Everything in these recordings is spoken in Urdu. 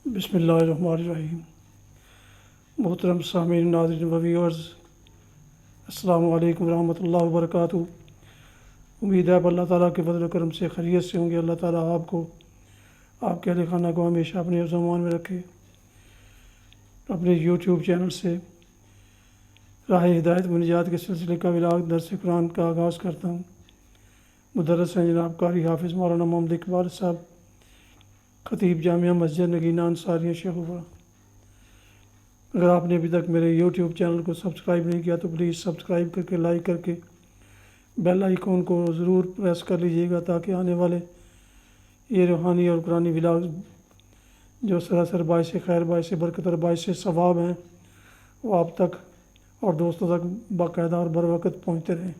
بسم اللہ الرحمن الرحیم۔ محترم سامعین، ناظرین و ویورز، السلام علیکم ورحمۃ اللہ وبرکاتہ۔ امید ہے اللہ تعالیٰ کے فضل و کرم سے خیریت سے ہوں گے۔ اللہ تعالیٰ آپ کو، آپ کے اہل خانہ کو ہمیشہ اپنے حفظ و امان میں رکھے۔ اپنے یوٹیوب چینل سے راہ ہدایت و نجات کے سلسلے کا ولاغ درس قرآن کا آغاز کرتا ہوں۔ مدرس ہیں جناب قاری حافظ مولانا محمد اقبال صاحب، خطیب جامعہ مسجد نگینہ انصاریہ شیخوپورہ۔ اگر آپ نے ابھی تک میرے یوٹیوب چینل کو سبسکرائب نہیں کیا تو پلیز سبسکرائب کر کے، لائک کر کے بیل آئیکن کو ضرور پریس کر لیجیے گا، تاکہ آنے والے یہ روحانی اور قرآنی ولاگ جو سراسر باعث خیر، باعث برکت اور باعث ثواب ہیں، وہ آپ تک اور دوستوں تک باقاعدہ اور بر وقت پہنچتے رہیں۔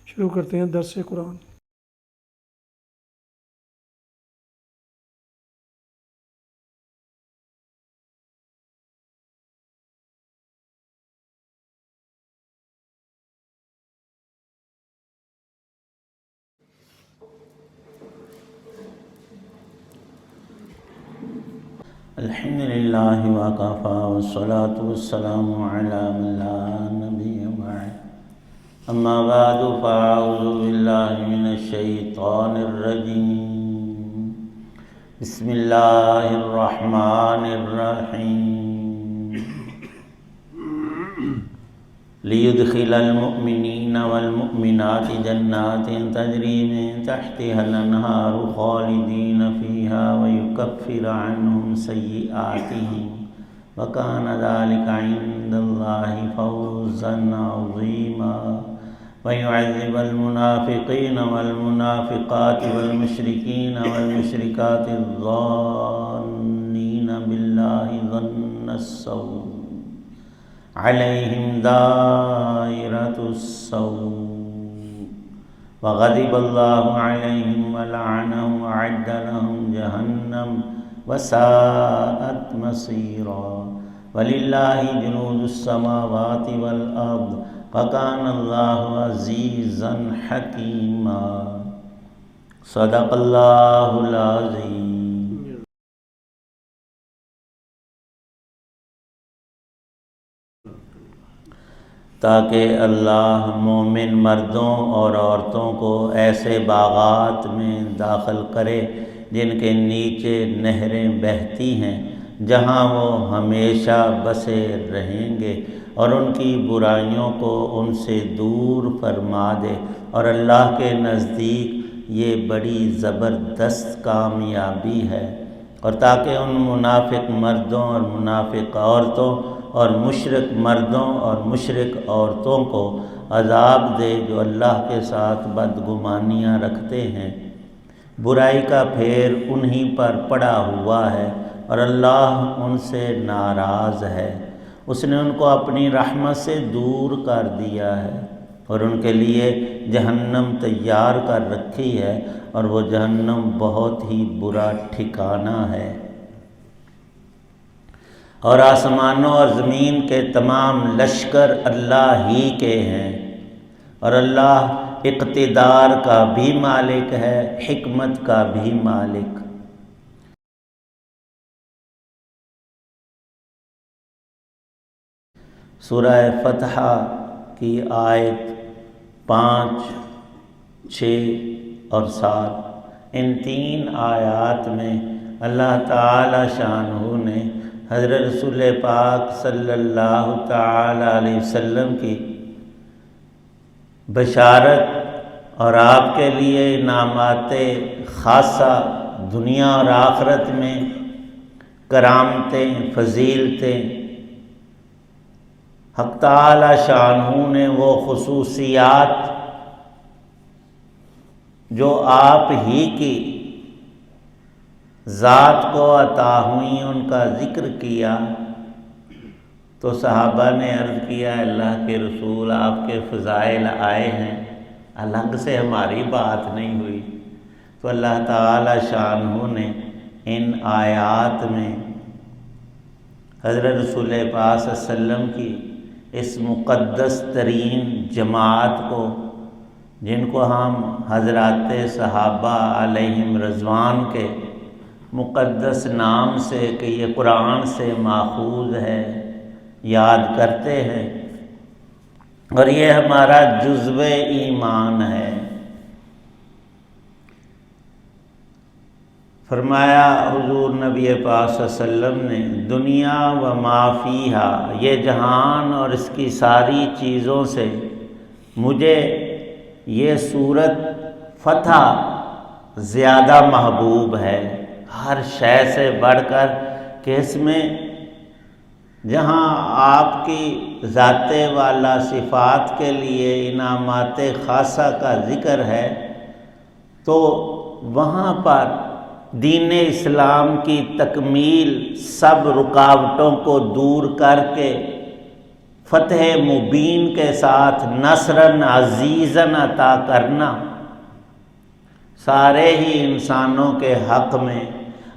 شروع کرتے ہیں درس قرآن۔ الحمد للہ وکفی والصلاة والسلام علی من لا نبی بعد، اما بعد فاعوذ باللہ من الشیطان الرجیم، بسم اللہ الرحمن الرحیم، لیدخل المؤمنین والمؤمنات جنات تجری من تحتها الانہار خالدین فیہا ویکفر عنہم سیئاتہم وکان ذلک عند اللہ فوزا عظیما، ویعذب المنافقین والمنافقات والمشرکین والمشرکات الظانین باللہ ظن السوء علیہم دائرۃ السوء وغضب اللہ علیہم ولعنہم وأعد لہم جہنم وساءت مصیرا، وللہ جنود السماوات والارض وکان اللہ عزیزا حکیما، صدق اللہ العظیم۔ تاکہ اللہ مومن مردوں اور عورتوں کو ایسے باغات میں داخل کرے جن کے نیچے نہریں بہتی ہیں، جہاں وہ ہمیشہ بسے رہیں گے، اور ان کی برائیوں کو ان سے دور فرما دے، اور اللہ کے نزدیک یہ بڑی زبردست کامیابی ہے۔ اور تاکہ ان منافق مردوں اور منافق عورتوں اور مشرک مردوں اور مشرک عورتوں کو عذاب دے جو اللہ کے ساتھ بدگمانیاں رکھتے ہیں۔ برائی کا پھیر انہی پر پڑا ہوا ہے اور اللہ ان سے ناراض ہے۔ اس نے ان کو اپنی رحمت سے دور کر دیا ہے، اور ان کے لیے جہنم تیار کر رکھی ہے، اور وہ جہنم بہت ہی برا ٹھکانہ ہے۔ اور آسمانوں اور زمین کے تمام لشکر اللہ ہی کے ہیں، اور اللہ اقتدار کا بھی مالک ہے، حکمت کا بھی مالک۔ سورہ فتح کی آیت 5، 6 اور 7، ان 3 آیات میں اللہ تعالی شانہ نے حضرت رسول پاک صلی اللہ تعالی علیہ وسلم کی بشارت اور آپ کے لیے انعامات خاصہ دنیا اور آخرت میں کرامتیں، فضیلتیں، حق تعالی شانہ نے وہ خصوصیات جو آپ ہی کی ذات کو عطا ہوئیں، ان کا ذکر کیا، تو صحابہ نے عرض کیا، اللہ کے رسول آپ کے فضائل آئے ہیں، الگ سے ہماری بات نہیں ہوئی۔ تو اللہ تعالی شانہ نے ان آیات میں حضرت رسول پاک صلی اللہ علیہ وسلم کی اس مقدس ترین جماعت کو، جن کو ہم حضرات صحابہ علیہم رضوان کے مقدس نام سے کہ یہ قرآن سے ماخوذ ہے یاد کرتے ہیں، اور یہ ہمارا جزو ایمان ہے۔ فرمایا حضور نبی پاک صلی اللہ علیہ وسلم نے، دنیا و ما فیہا، یہ جہان اور اس کی ساری چیزوں سے مجھے یہ صورت فتح زیادہ محبوب ہے، ہر شے سے بڑھ کر، کہ اس میں جہاں آپ کی ذات والا صفات کے لیے انعامات خاصہ کا ذکر ہے، تو وہاں پر دین اسلام کی تکمیل، سب رکاوٹوں کو دور کر کے فتح مبین کے ساتھ نصرً عزیزًا عطا کرنا، سارے ہی انسانوں کے حق میں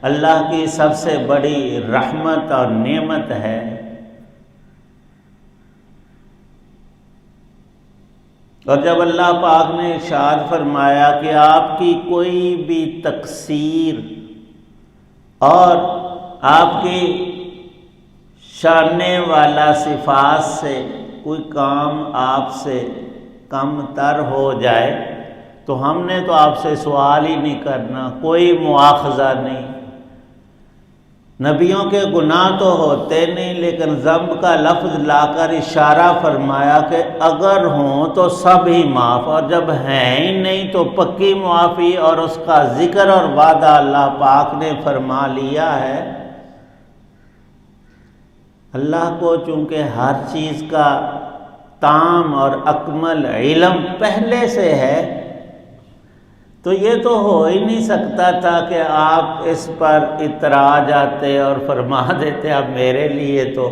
اللہ کی سب سے بڑی رحمت اور نعمت ہے۔ اور جب اللہ پاک نے ارشاد فرمایا کہ آپ کی کوئی بھی تقصیر اور آپ کی شاننے والا صفات سے کوئی کام آپ سے کم تر ہو جائے تو ہم نے تو آپ سے سوال ہی نہیں کرنا، کوئی مواخذہ نہیں۔ نبیوں کے گناہ تو ہوتے نہیں، لیکن ذنب کا لفظ لا کر اشارہ فرمایا کہ اگر ہوں تو سب ہی معاف، اور جب ہیں ہی نہیں تو پکی معافی، اور اس کا ذکر اور وعدہ اللہ پاک نے فرما لیا ہے۔ اللہ کو چونکہ ہر چیز کا تام اور اکمل علم پہلے سے ہے، تو یہ تو ہو ہی نہیں سکتا تھا کہ آپ اس پر اترا جاتے اور فرما دیتے اب میرے لیے تو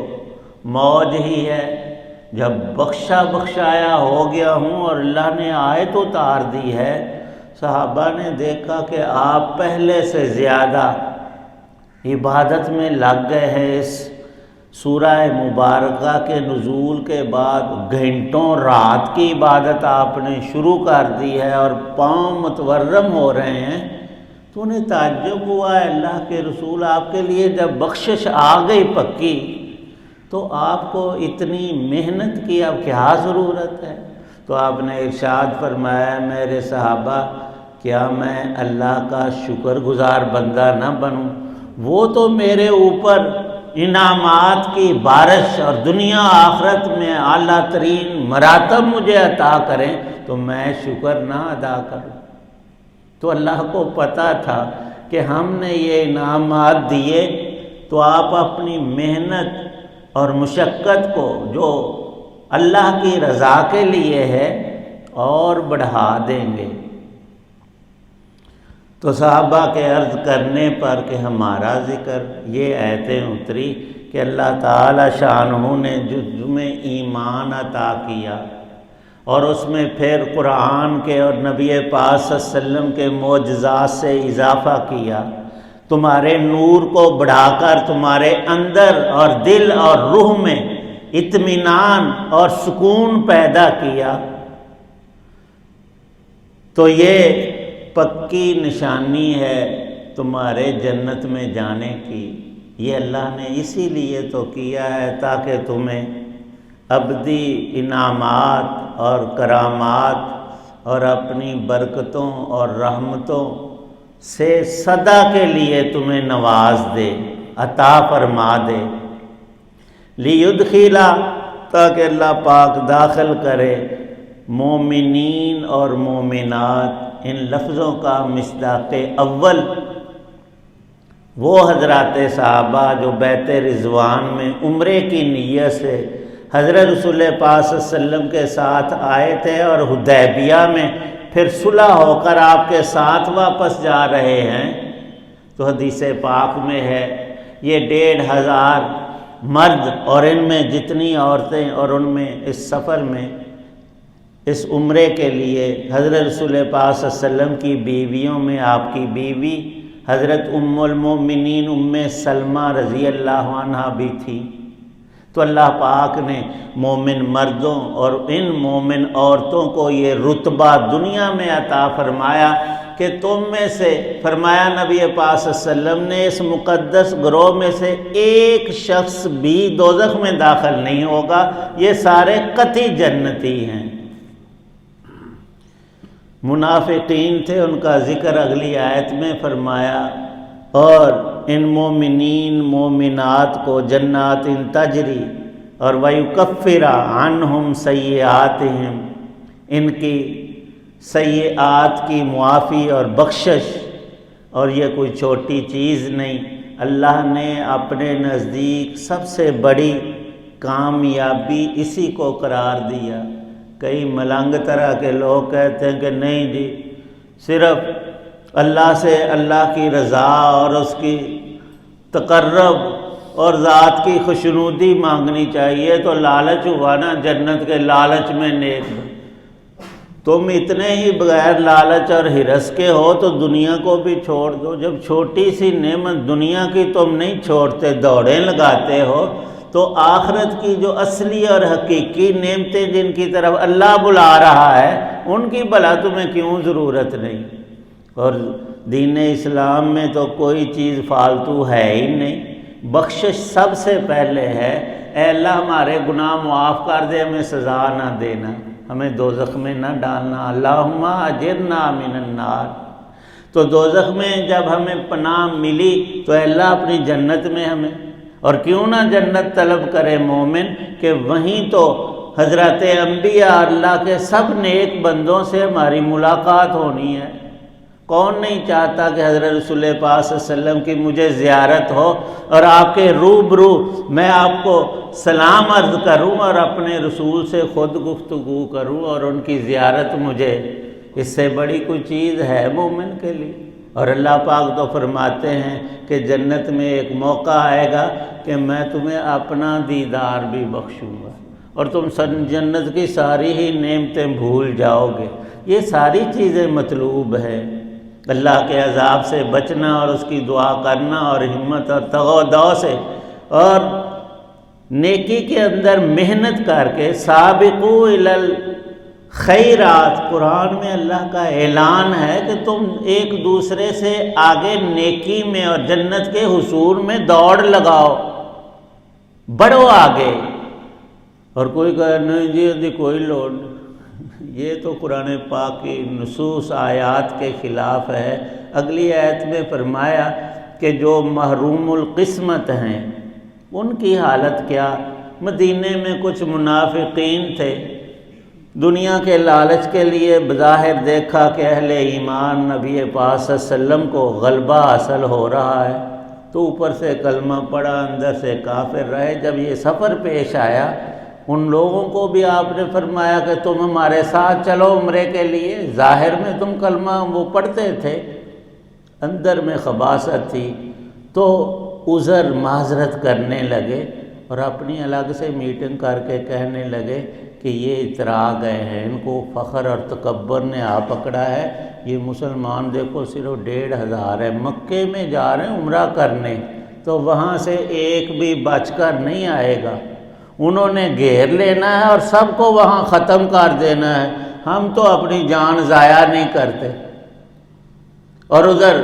موج ہی ہے، جب بخشایا ہو گیا ہوں اور اللہ نے آیت اتار دی ہے۔ صحابہ نے دیکھا کہ آپ پہلے سے زیادہ عبادت میں لگ گئے ہیں، اس سورہ مبارکہ کے نزول کے بعد گھنٹوں رات کی عبادت آپ نے شروع کر دی ہے اور پاؤں متورم ہو رہے ہیں، تو انہیں تعجب ہوا ہے اللہ کے رسول، آپ کے لیے جب بخشش آ گئی پکی تو آپ کو اتنی محنت کی اب کیا ضرورت ہے؟ تو آپ نے ارشاد فرمایا میرے صحابہ، کیا میں اللہ کا شکر گزار بندہ نہ بنوں؟ وہ تو میرے اوپر انعامات کی بارش اور دنیا آخرت میں اعلیٰ ترین مراتب مجھے عطا کریں تو میں شکر نہ ادا کروں۔ تو اللہ کو پتہ تھا کہ ہم نے یہ انعامات دیے تو آپ اپنی محنت اور مشقت کو جو اللہ کی رضا کے لیے ہے اور بڑھا دیں گے۔ تو صحابہ کے عرض کرنے پر کہ ہمارا ذکر، یہ آیتیں اتری کہ اللہ تعالی شانہ نے جزء ایمان عطا کیا، اور اس میں پھر قرآن کے اور نبی پاک صلی اللہ علیہ وسلم کے معجزات سے اضافہ کیا، تمہارے نور کو بڑھا کر تمہارے اندر اور دل اور روح میں اطمینان اور سکون پیدا کیا۔ تو یہ پکی نشانی ہے تمہارے جنت میں جانے کی، یہ اللہ نے اسی لیے تو کیا ہے تاکہ تمہیں ابدی انعامات اور کرامات اور اپنی برکتوں اور رحمتوں سے سدا کے لیے تمہیں نواز دے، عطا فرما دے۔ لیدخلا، تاکہ اللہ پاک داخل کرے مومنین اور مومنات، ان لفظوں کا مصداق اول وہ حضرات صحابہ جو بیت رضوان میں عمرے کی نیت سے حضرت رسول پاک صلی اللہ علیہ وسلم کے ساتھ آئے تھے اور حدیبیہ میں پھر صلح ہو کر آپ کے ساتھ واپس جا رہے ہیں، تو حدیث پاک میں ہے یہ 1500 مرد اور ان میں جتنی عورتیں، اور ان میں اس سفر میں اس عمرے کے لیے حضرت رسول پاک صلی اللہ علیہ وسلم کی بیویوں میں آپ کی بیوی حضرت ام المؤمنین ام سلمہ رضی اللہ عنہ بھی تھی۔ تو اللہ پاک نے مومن مردوں اور ان مومن عورتوں کو یہ رتبہ دنیا میں عطا فرمایا کہ تم میں سے، فرمایا نبی پاک صلی اللہ علیہ وسلم نے، اس مقدس گروہ میں سے ایک شخص بھی دوزخ میں داخل نہیں ہوگا، یہ سارے قطعی جنتی ہیں۔ منافقین تھے، ان کا ذکر اگلی آیت میں فرمایا، اور ان مومنین مومنات کو جنات تجری اور وَيُكَفِّرَ عَنْهُمْ سَيِّئَاتِهِمْ، ان کی سیئات کی معافی اور بخشش، اور یہ کوئی چھوٹی چیز نہیں، اللہ نے اپنے نزدیک سب سے بڑی کامیابی اسی کو قرار دیا۔ کئی ملنگ طرح کے لوگ کہتے ہیں کہ نہیں جی، صرف اللہ سے اللہ کی رضا اور اس کی تقرب اور ذات کی خوشنودی مانگنی چاہیے، تو لالچ ہوا نا، جنت کے لالچ میں نیک۔ تم اتنے ہی بغیر لالچ اور ہرس کے ہو تو دنیا کو بھی چھوڑ دو۔ جب چھوٹی سی نعمت دنیا کی تم نہیں چھوڑتے، دوڑیں لگاتے ہو، تو آخرت کی جو اصلی اور حقیقی نعمتیں جن کی طرف اللہ بلا رہا ہے، ان کی بھلا تمہیں کیوں ضرورت نہیں؟ اور دین اسلام میں تو کوئی چیز فالتو ہے ہی نہیں، بخشش سب سے پہلے ہے۔ اے اللہ ہمارے گناہ معاف کر دے، ہمیں سزا نہ دینا، ہمیں دوزخ میں نہ ڈالنا، اللہم اجرنا من النار۔ تو دوزخ میں جب ہمیں پناہ ملی تو اللہ اپنی جنت میں ہمیں، اور کیوں نہ جنت طلب کرے مومن، کہ وہیں تو حضرت انبیاء اللہ کے سب نیک بندوں سے ہماری ملاقات ہونی ہے۔ کون نہیں چاہتا کہ حضرت رسول پاک صلی اللہ علیہ وسلم کی مجھے زیارت ہو اور آپ کے روبرو میں آپ کو سلام عرض کروں اور اپنے رسول سے خود گفتگو کروں، اور ان کی زیارت مجھے، اس سے بڑی کوئی چیز ہے مومن کے لیے؟ اور اللہ پاک تو فرماتے ہیں کہ جنت میں ایک موقع آئے گا کہ میں تمہیں اپنا دیدار بھی بخشوں گا، اور تم جنت کی ساری ہی نعمتیں بھول جاؤ گے۔ یہ ساری چیزیں مطلوب ہے، اللہ کے عذاب سے بچنا اور اس کی دعا کرنا، اور ہمت اور تغو سے، اور نیکی کے اندر محنت کر کے سابقوا الی الخیرات۔ قرآن میں اللہ کا اعلان ہے کہ تم ایک دوسرے سے آگے نیکی میں اور جنت کے حصول میں دوڑ لگاؤ، بڑھو آگے۔ اور کوئی کہے نہیں جی کوئی لوڑ نہیں، یہ تو قرآن پاک کی نصوص آیات کے خلاف ہے۔ اگلی آیت میں فرمایا کہ جو محروم القسمت ہیں ان کی حالت کیا؟ مدینے میں کچھ منافقین تھے، دنیا کے لالچ کے لیے بظاہر دیکھا کہ اہل ایمان نبی پاک صلی اللہ علیہ وسلم کو غلبہ حاصل ہو رہا ہے، تو اوپر سے کلمہ پڑھا، اندر سے کافر رہے۔ جب یہ سفر پیش آیا، ان لوگوں کو بھی آپ نے فرمایا کہ تم ہمارے ساتھ چلو عمرے کے لیے۔ ظاہر میں تم کلمہ وہ پڑھتے تھے، اندر میں خباثت تھی، تو عذر معذرت کرنے لگے، اور اپنی الگ سے میٹنگ کر کے کہنے لگے کہ یہ اترا گئے ہیں، ان کو فخر اور تکبر نے آ پکڑا ہے۔ یہ مسلمان دیکھو صرف 1500 ہے، مکے میں جا رہے ہیں عمرہ کرنے، تو وہاں سے ایک بھی بچ کر نہیں آئے گا، انہوں نے گھیر لینا ہے اور سب کو وہاں ختم کر دینا ہے، ہم تو اپنی جان ضائع نہیں کرتے۔ اور ادھر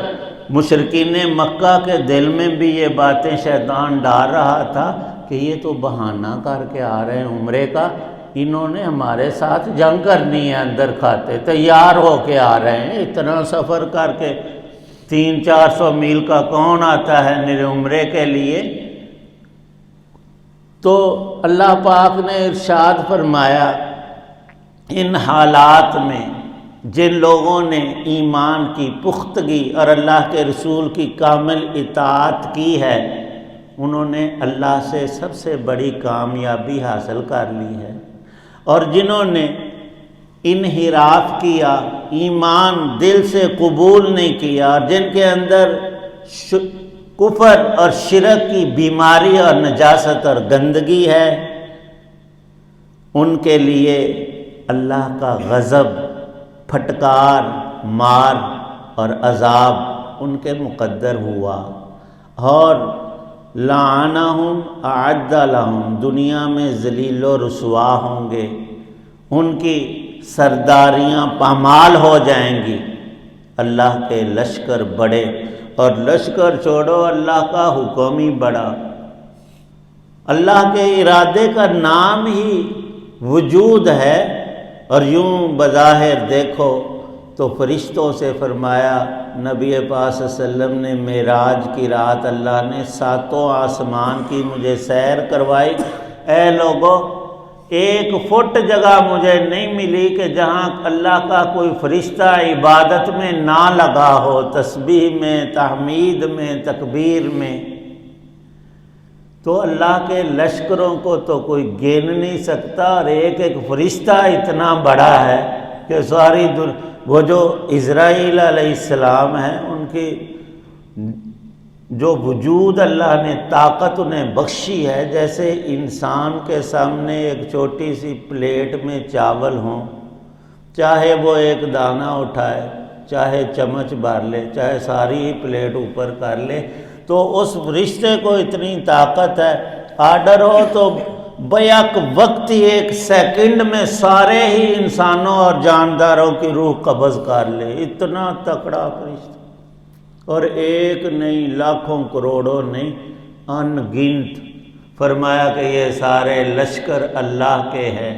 مشرکین مکہ کے دل میں بھی یہ باتیں شیطان ڈال رہا تھا کہ یہ تو بہانہ کر کے آ رہے ہیں عمرے کا، انہوں نے ہمارے ساتھ جنگ کرنی ہے، اندر کھاتے تیار ہو کے آ رہے ہیں، اتنا سفر کر کے 300-400 میل کا کون آتا ہے میرے عمرے کے لیے؟ تو اللہ پاک نے ارشاد فرمایا، ان حالات میں جن لوگوں نے ایمان کی پختگی اور اللہ کے رسول کی کامل اطاعت کی ہے، انہوں نے اللہ سے سب سے بڑی کامیابی حاصل کر لی ہے۔ اور جنہوں نے انحراف کیا، ایمان دل سے قبول نہیں کیا، اور جن کے اندر کفر اور شرک کی بیماری اور نجاست اور گندگی ہے، ان کے لیے اللہ کا غضب، پھٹکار، مار اور عذاب ان کے مقدر ہوا۔ اور لعنہم اعد لہم، دنیا میں ذلیل و رسوا ہوں گے، ان کی سرداریاں پامال ہو جائیں گی، اللہ کے لشکر بڑے، اور لشکر چھوڑو، اللہ کا حکم ہی بڑا۔ اللہ کے ارادے کا نام ہی وجود ہے۔ اور یوں بظاہر دیکھو تو فرشتوں سے فرمایا، نبی پاک صلی اللہ علیہ وسلم نے معراج کی رات اللہ نے 7 آسمان کی مجھے سیر کروائی۔ اے لوگو، 1 فٹ جگہ مجھے نہیں ملی کہ جہاں اللہ کا کوئی فرشتہ عبادت میں نہ لگا ہو، تسبیح میں، تحمید میں، تکبیر میں۔ تو اللہ کے لشکروں کو تو کوئی گن نہیں سکتا، اور ایک فرشتہ اتنا بڑا ہے کہ ساری وہ جو اسرائیل علیہ السلام ہیں، ان کی جو وجود اللہ نے طاقت انہیں بخشی ہے، جیسے انسان کے سامنے ایک چھوٹی سی پلیٹ میں چاول ہوں، چاہے وہ ایک دانہ اٹھائے، چاہے چمچ بھر لے، چاہے ساری پلیٹ اوپر کر لے، تو اس فرشتے کو اتنی طاقت ہے، آرڈر ہو تو بیک وقت ہی 1 سیکنڈ میں سارے ہی انسانوں اور جانداروں کی روح قبض کر لے، اتنا تکڑا فرشتہ۔ اور ایک نہیں، لاکھوں کروڑوں نہیں، ان گنت۔ فرمایا کہ یہ سارے لشکر اللہ کے ہیں۔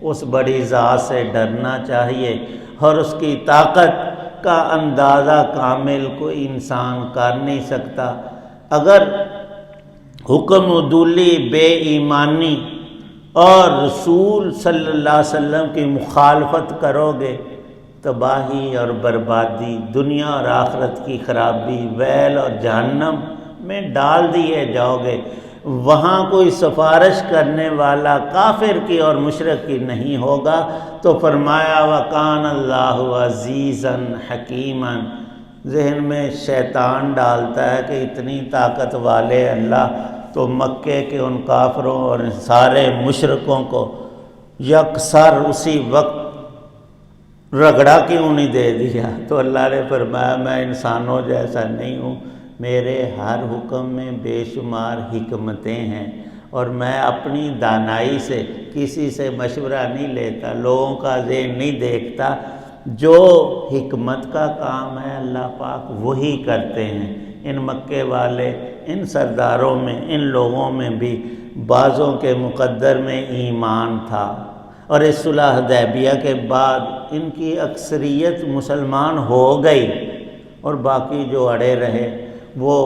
اس بڑی ذات سے ڈرنا چاہیے، اور اس کی طاقت کا اندازہ کامل کوئی انسان کر نہیں سکتا۔ اگر حکم عدولی، بے ایمانی اور رسول صلی اللہ علیہ وسلم کی مخالفت کرو گے، تباہی اور بربادی، دنیا اور آخرت کی خرابی، ویل اور جہنم میں ڈال دیے جاؤ گے۔ وہاں کوئی سفارش کرنے والا کافر کی اور مشرک کی نہیں ہوگا۔ تو فرمایا وَقَانَ اللَّهُ عَزِيزًا حَكِيمًا۔ ذہن میں شیطان ڈالتا ہے کہ اتنی طاقت والے اللہ تو مکے کے ان کافروں اور سارے مشرکوں کو یکسر اسی وقت رگڑا کیوں نہیں دے دیا؟ تو اللہ نے فرمایا میں انسانوں جیسا نہیں ہوں، میرے ہر حکم میں بے شمار حکمتیں ہیں، اور میں اپنی دانائی سے کسی سے مشورہ نہیں لیتا، لوگوں کا ذہن نہیں دیکھتا۔ جو حکمت کا کام ہے اللہ پاک وہی کرتے ہیں۔ ان مکے والے، ان سرداروں میں، ان لوگوں میں بھی بعضوں کے مقدر میں ایمان تھا، اور اس صلح حدیبیہ کے بعد ان کی اکثریت مسلمان ہو گئی، اور باقی جو اڑے رہے وہ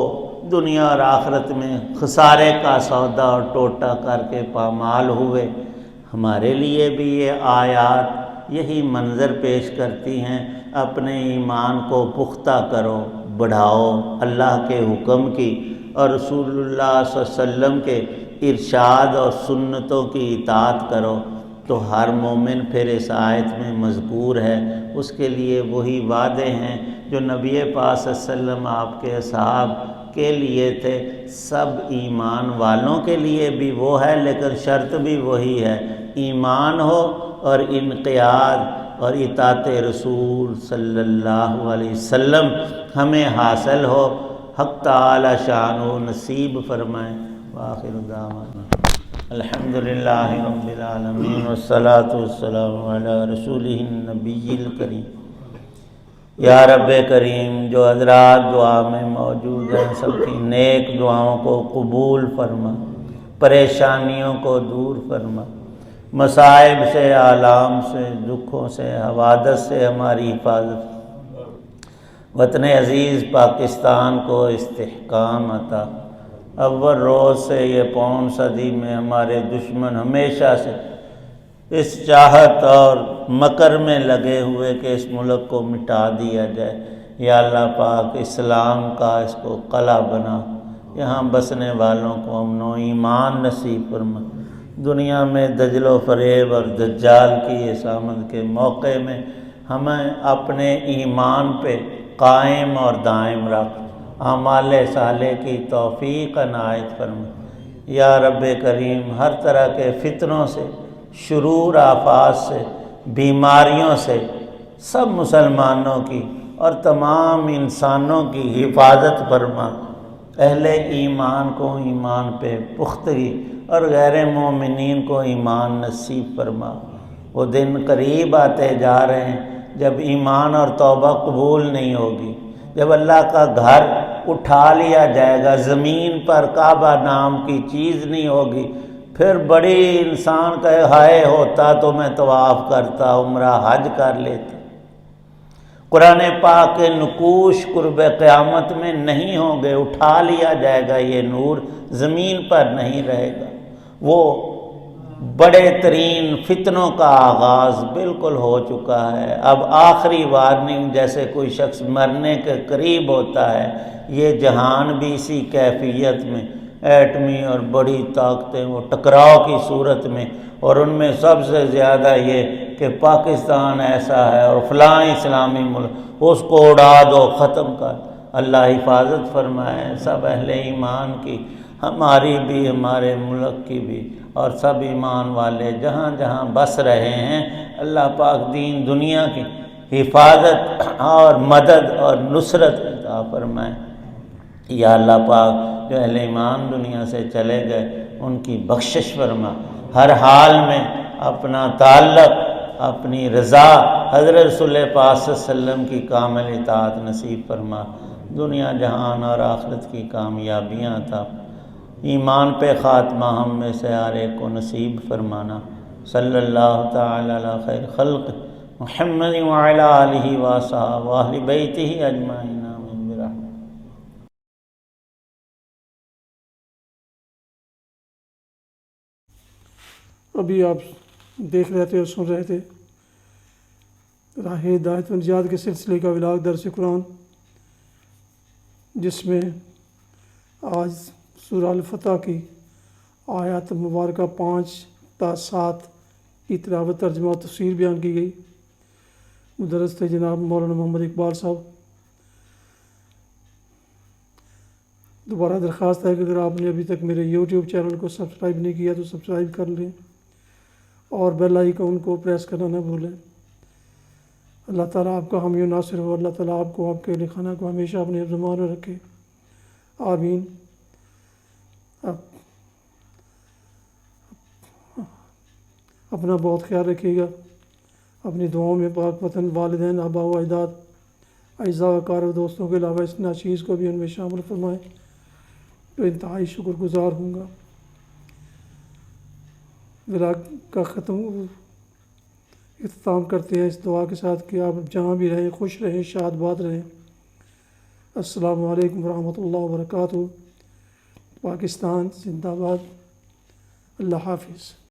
دنیا اور آخرت میں خسارے کا سودا اور ٹوٹا کر کے پامال ہوئے۔ ہمارے لیے بھی یہ آیات یہی منظر پیش کرتی ہیں، اپنے ایمان کو پختہ کرو، بڑھاؤ، اللہ کے حکم کی اور رسول اللہ صلی اللہ علیہ وسلم کے ارشاد اور سنتوں کی اطاعت کرو، تو ہر مومن پھر اس آیت میں مذکور ہے، اس کے لیے وہی وعدے ہیں جو نبی پاک صلی اللہ علیہ وسلم آپ کے اصحاب کے لیے تھے، سب ایمان والوں کے لیے بھی وہ ہے، لیکن شرط بھی وہی ہے، ایمان ہو اور انقیاد اور اطاعت رسول صلی اللہ علیہ وسلم ہمیں حاصل ہو۔ حق تعالی شانہ نصیب فرمائیں۔ وآخر دعوانا الحمدللہ رب العالمین والصلاة والسلام علی رسولہ النبی الکریم۔ یا رب کریم، جو حضرات دعا میں موجود ہیں سب کی نیک دعاؤں کو قبول فرما، پریشانیوں کو دور فرما، مصائب سے، آلام سے، دکھوں سے، حوادث سے ہماری حفاظت، وطن عزیز پاکستان کو استحکام عطا۔ اول روز سے یہ 5 صدی میں ہمارے دشمن ہمیشہ سے اس چاہت اور مکر میں لگے ہوئے کہ اس ملک کو مٹا دیا جائے۔ یا اللہ پاک اسلام کا اس کو قلعہ بنا، یہاں بسنے والوں کو امن و ایمان نصیب فرما۔ دنیا میں دجل و فریب اور دجال کی اس آمد کے موقع میں ہمیں اپنے ایمان پہ قائم اور دائم رکھ، اعمال صالح کی توفیق عنایت فرما۔ یا رب کریم، ہر طرح کے فتنوں سے، شرور آفات سے، بیماریوں سے سب مسلمانوں کی اور تمام انسانوں کی حفاظت فرما۔ اہل ایمان کو ایمان پہ پختگی اور غیر مومنین کو ایمان نصیب فرما۔ وہ دن قریب آتے جا رہے ہیں جب ایمان اور توبہ قبول نہیں ہوگی، جب اللہ کا گھر اٹھا لیا جائے گا، زمین پر کعبہ نام کی چیز نہیں ہوگی، پھر بڑی انسان کہے ہائے ہوتا تو میں طواف کرتا، عمرہ حج کر لیتا۔ قرآن پاک کے نقوش قرب قیامت میں نہیں ہوں گے، اٹھا لیا جائے گا، یہ نور زمین پر نہیں رہے گا۔ وہ بڑے ترین فتنوں کا آغاز بالکل ہو چکا ہے۔ اب آخری وارننگ، جیسے کوئی شخص مرنے کے قریب ہوتا ہے، یہ جہان بھی اسی کیفیت میں، ایٹمی اور بڑی طاقتیں وہ ٹکراؤ کی صورت میں، اور ان میں سب سے زیادہ یہ کہ پاکستان ایسا ہے اور فلاں اسلامی ملک، اس کو اڑا دو، ختم کر۔ اللہ حفاظت فرمائے سب اہل ایمان کی، ہماری بھی، ہمارے ملک کی بھی، اور سب ایمان والے جہاں جہاں بس رہے ہیں، اللہ پاک دین دنیا کی حفاظت اور مدد اور نصرت عطا فرمائے۔ یا اللہ پاک جو اہل ایمان دنیا سے چلے گئے ان کی بخشش فرما، ہر حال میں اپنا تعلق، اپنی رضا حضرت رسول پاک صلی اللہ علیہ وسلم کی کامل اطاعت نصیب فرما، دنیا جہان اور آخرت کی کامیابیاں عطا، ایمان پہ خاتمہ ہم میں سے ہر ایک کو نصیب فرمانا۔ صلی اللہ تعالی علی خیر خلق محمد وعلی آلہ وصحبہ واہل بیتہ اجمعین آمین برحمتہ۔ ابھی آپ دیکھ رہے تھے اور سن رہے تھے راہ ہدایت و نجات کے سلسلے کا ولاگ درس قرآن، جس میں آج سورہ الفتح کی آیات مبارکہ 5 تا 7 کی تلاوت، ترجمہ و تفسیر بیان کی گئی۔ مدرس تھے جناب مولانا محمد اقبال صاحب۔ دوبارہ درخواست ہے کہ اگر آپ نے ابھی تک میرے یوٹیوب چینل کو سبسکرائب نہیں کیا تو سبسکرائب کر لیں اور بیل آئیکن کو پریس کرنا نہ بھولیں۔ اللہ تعالیٰ آپ کا حامی و ناصر ہو، اللہ تعالیٰ آپ کو، آپ کے اہل خانہ کو ہمیشہ اپنے زمان میں رکھے، آمین۔ اپنا بہت خیال رکھیے گا، اپنی دعاؤں میں پاک وطن، والدین، آباء و اجداد، اعزاء و اقارب، دوستوں کے علاوہ اس ناچیز کو بھی ان میں شامل فرمائیں، تو انتہائی شکر گزار ہوں گا۔ ولاگ کا اختتام کرتے ہیں اس دعا کے ساتھ کہ آپ جہاں بھی رہیں خوش رہیں، شاد باد رہیں۔ السلام علیکم ورحمۃ اللہ وبرکاتہ۔ پاکستان زندہ باد۔ اللہ حافظ۔